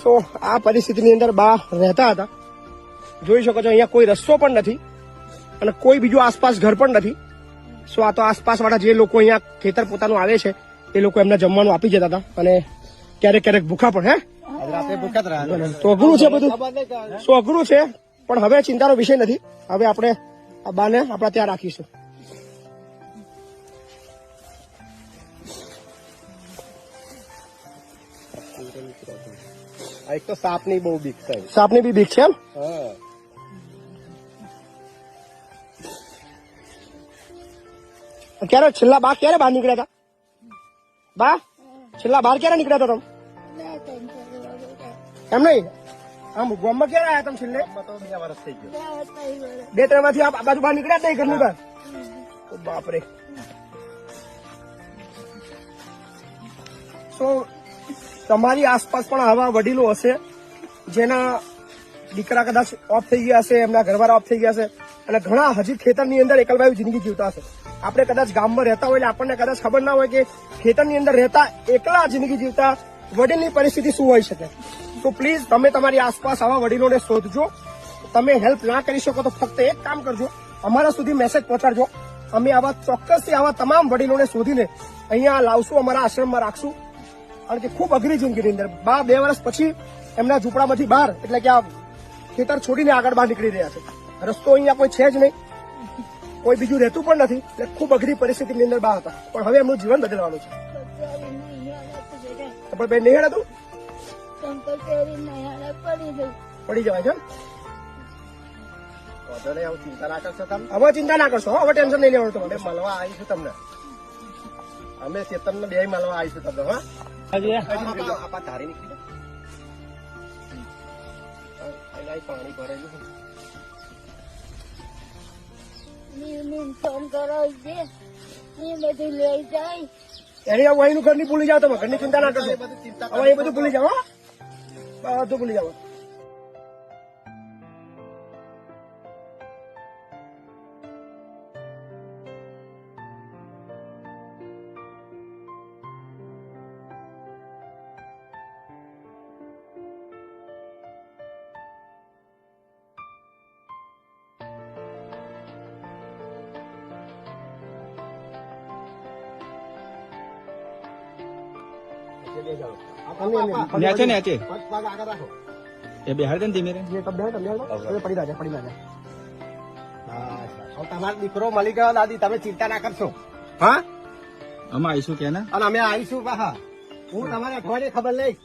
તો આ પરિસ્થિતિની અંદર બા રહેતા હતા. જોઈ શકો છો અહીંયા કોઈ રસ્તો પણ નથી અને કોઈ બીજું આસપાસ ઘર પણ નથી. સો આ તો આસપાસ વાળા જે લોકો અહીંયા ખેતર પોતાનું આવે છે એ લોકો એમને જમવાનું આપી જતા હતા અને ક્યારેક ક્યારેક ભૂખા પણ તો અઘરું છે બધું. સો અઘરું છે પણ હવે ચિંતાનો વિષય નથી. હવે આપણે આ બાને આપણા ત્યાં રાખીશું. એક તો સાપની બહુ બીક છે. સાપની બી બીક છે એમ? ક્યારે છેલ્લા બા ક્યારે બહાર નીકળ્યા હતા? બા છેલ્લા બહાર ક્યારે નીકળ્યા હતા તમે? એમ નહીં, આમ ગામમાં ક્યારે આવ્યા તમે છેલ્લે? 2 વર્ષ થઈ ગયો. 2-3 માંથી આ બાજુ બહાર નીકળ્યા જ નહીં ઘરની બહાર? બાપરે. તો તમારી આસપાસ પણ આવા વડીલો હશે જેના દીકરા કદાચ ઓફ થઈ ગયા હશે, એમના ઘરવાળા ઓફ થઈ ગયા હશે અને ઘણા હજી ખેતરની અંદર એકલવાયુ જિંદગી જીવતા હશે. આપણે કદાચ ગામમાં રહેતા હોય એટલે આપણને કદાચ ખબર ના હોય કે ખેતરની અંદર રહેતા એકલા જિંદગી જીવતા વડીલની પરિસ્થિતિ શું હોઈ શકે. તો પ્લીઝ તમે તમારી આસપાસ આવા વડીલોને શોધજો. તમે હેલ્પ ના કરી શકો તો ફક્ત એક કામ કરજો, અમારા સુધી મેસેજ પહોંચાડજો. અમે આવા ચોક્કસથી આવા તમામ વડીલોને શોધીને અહીંયા લાવશું, અમારા આશ્રમમાં રાખશું. કારણ કે ખૂબ અઘરી જિંદગીની અંદર 2 વર્ષ પછી એમના ઝૂંપડામાંથી બહાર એટલે કે આ ખેતર છોડીને આગળ બહાર નીકળી રહ્યા છે. રસ્તો અહીંયા કોઈ છે જ નહીં, કોઈ બીજું રહેતું પણ નથી. એટલે ખૂબ અઘરી પરિસ્થિતિની અંદર બહાર હતા પણ હવે એમનું જીવન બદલવાનું છે. પણ બેન નહીં હતું પડી જવાય છે. ચિંતા ના કરશો તમે. હવે ચિંતા ના કરશો, હવે ટેન્શન નહીં લેવાનું તમારે. મળવા આવીશું તમને. અમે ચેતનને 2 મળવા આવીશું તમને. હા ધારી નીકળી પાણી ભરેલું છે. ફોન કરો છે એ બધું લઈ જાય. એની વહીનું ઘર ની ભૂલી જાવ તમે, ઘરની ચિંતા ના કરશો. હવે એ બધું ભૂલી જાવ, બધું ભૂલી જાવ. નેચે નેચે પગ આગળ રાખો. એ બેહાડ દે ને ધીમે રે. પડી રહ્યા પડી રહ્યા. હવે તમારો દીકરો મળી ગયો દાદી, તમે ચિંતા ના કરશો. હા અમે આવીશું કે ના. અને અમે આવીશું. હા હું તમારે અઠવાડિયે ખબર લઈશ.